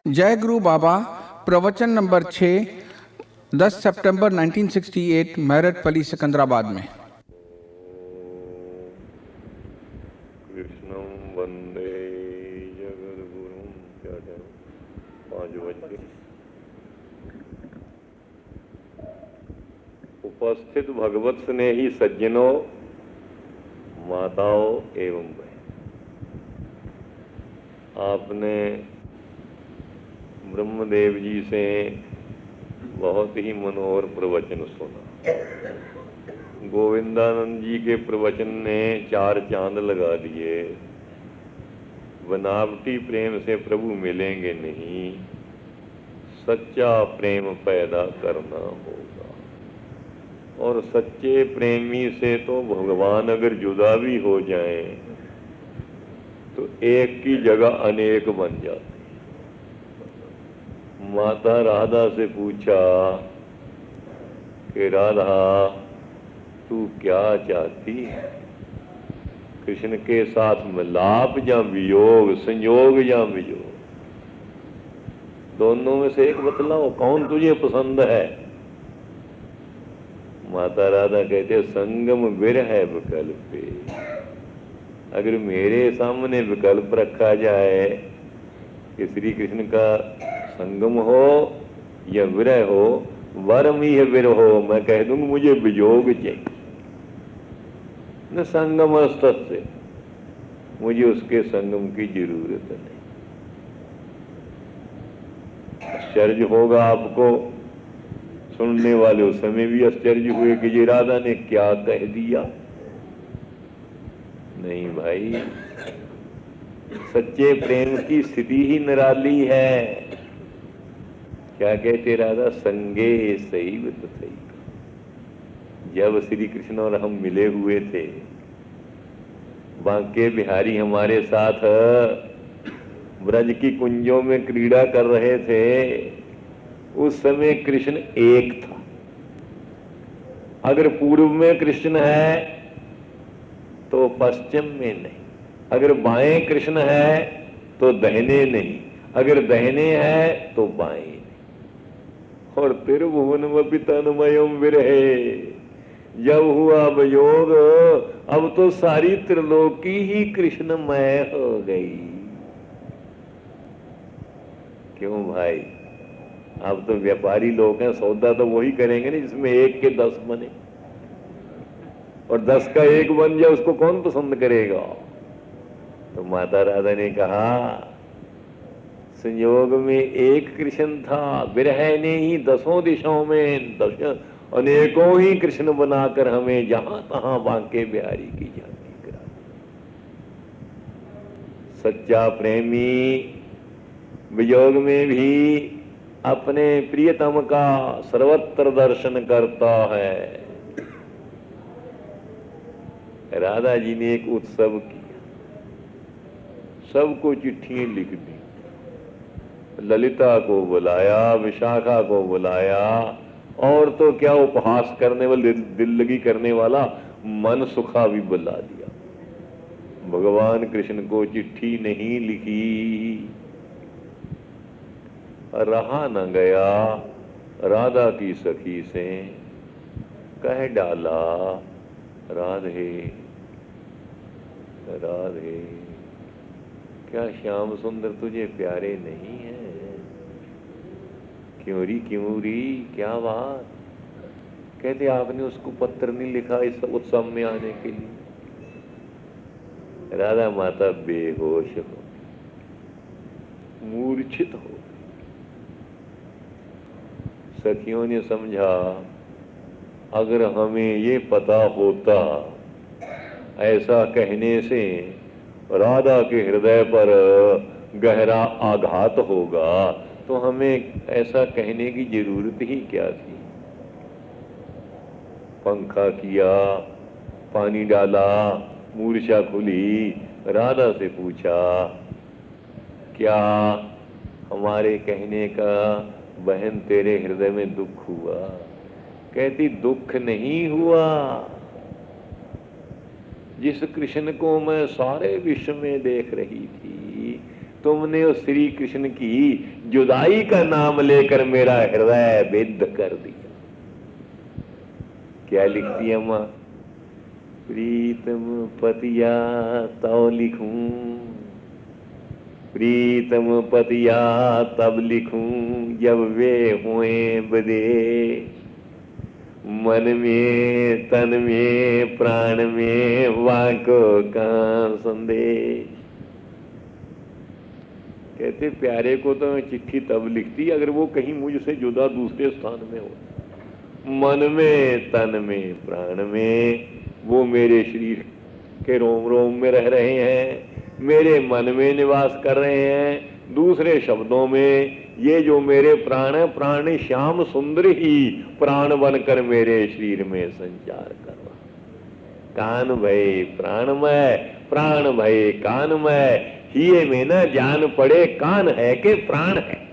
जय गुरु बाबा प्रवचन नंबर 6 10 सितंबर 1968 मैरटपल्ली सिकंदराबाद में। कृष्णं वंदे जगद्गुरुं। क्या टाइम? 5 बज। उपस्थित भगवत स्नेही सज्जनों, माताओं एवं बहन, आपने ब्रह्मदेव जी से बहुत ही मनोहर प्रवचन सुना। गोविंदानंद जी के प्रवचन ने 4 चांद लगा दिए। बनावटी प्रेम से प्रभु मिलेंगे नहीं, सच्चा प्रेम पैदा करना होगा। और सच्चे प्रेमी से तो भगवान अगर जुदा भी हो जाएं तो एक की जगह अनेक बन जाते। माता राधा से पूछा कि राधा तू क्या चाहती है, कृष्ण के साथ मिलाप या वियोग, संयोग या वियोग, दोनों में से एक बतलाओ, कौन तुझे पसंद है? माता राधा कहते संगम विरह विकल्प। अगर मेरे सामने विकल्प रखा जाए कि श्री कृष्ण का संगम हो या विरह हो, वरम ही है विरह हो, मैं कह दूंगा मुझे वियोग चाहिए। न संगम से मुझे उसके संगम की जरूरत नहीं। आश्चर्य होगा आपको, सुनने वाले उस समय भी आश्चर्य हुए कि ये राधा ने क्या कह दिया। नहीं भाई, सच्चे प्रेम की स्थिति ही निराली है। क्या कहते राधा? संगे सही तथैव। जब श्री कृष्ण और हम मिले हुए थे, बांके बिहारी हमारे साथ ब्रज की कुंजों में क्रीड़ा कर रहे थे, उस समय कृष्ण एक था। अगर पूर्व में कृष्ण है तो पश्चिम में नहीं, अगर बाएं कृष्ण है तो दहने नहीं, अगर दहने है तो बाएं नहीं। और त्रिभुवनमपि तन्मयम् विरहे, जब हुआ वियोग अब तो सारी त्रिलोकी ही कृष्णमय हो गई। क्यों भाई? अब तो व्यापारी लोग हैं, सौदा तो वही करेंगे ना जिसमें 1 के 10 बने, और 10 का 1 बन जाए उसको कौन पसंद करेगा? तो माता राधा ने कहा संयोग में एक कृष्ण था, विरह ने ही 10 दिशाओं में 10 अनेकों ही कृष्ण बनाकर हमें जहां तहां बांके बिहारी की झांकी करा। सच्चा प्रेमी वियोग में भी अपने प्रियतम का सर्वत्र दर्शन करता है। राधा जी ने एक उत्सव किया, सबको चिट्ठियां लिख दी, ललिता को बुलाया, विशाखा को बुलाया, और तो क्या उपहास करने वाले, दिल लगी करने वाला मन सुखा भी बुला दिया। भगवान कृष्ण को चिट्ठी नहीं लिखी, रहा न गया, राधा की सखी से कह डाला राधे राधे, क्या श्याम सुंदर तुझे प्यारे नहीं है? क्यों री क्या बात? कहते आपने उसको पत्र नहीं लिखा इस उत्सव में आने के लिए। राधा माता बेहोश हो, मूर्छित हो। सखियों ने समझा अगर हमें ये पता होता ऐसा कहने से राधा के हृदय पर गहरा आघात होगा तो हमें ऐसा कहने की जरूरत ही क्या थी। पंखा किया, पानी डाला, मूर्छा खुली, राधा से पूछा क्या हमारे कहने का बहन तेरे हृदय में दुख हुआ? कहती दुख नहीं हुआ, जिस कृष्ण को मैं सारे विश्व में देख रही थी तुमने उस श्री कृष्ण की जुदाई का नाम लेकर मेरा हृदय वेद कर दिया। क्या लिखती है मां? प्रीतम पतिया तव लिखूं, प्रीतम पतिया तब लिखूं जब वे हुए बदे, मन में तन में प्राण में वाको कहां संदेश। कहते प्यारे को तो मैं चिट्ठी तब लिखती अगर वो कहीं मुझसे जुदा दूसरे स्थान में हो। मन में तन में प्राण में वो मेरे शरीर के रोम रोम में रह रहे हैं, मेरे मन में निवास कर रहे हैं। दूसरे शब्दों में ये जो मेरे प्राण है, प्राण श्याम सुंदर ही प्राण बनकर मेरे शरीर में संचार कर रहा। कान भय प्राणमय, प्राण भय कानमय, हिये में न जान पड़े कान है के प्राण है।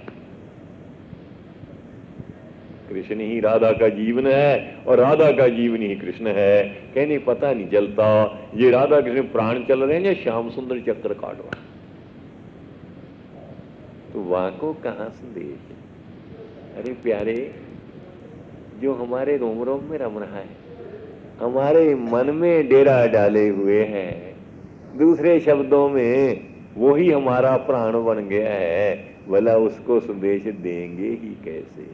कृष्ण ही राधा का जीवन है और राधा का जीवन ही कृष्ण है। कहने पता नहीं चलता ये राधा कृष्ण प्राण चल रहे हैं या श्याम सुंदर चक्कर काट रहा। तो वहां को कहां संदेश? अरे प्यारे, जो हमारे रोम रोम में रम रहा है, हमारे मन में डेरा डाले हुए हैं, दूसरे शब्दों में वो ही हमारा प्राण बन गया है, भला उसको संदेश देंगे ही कैसे?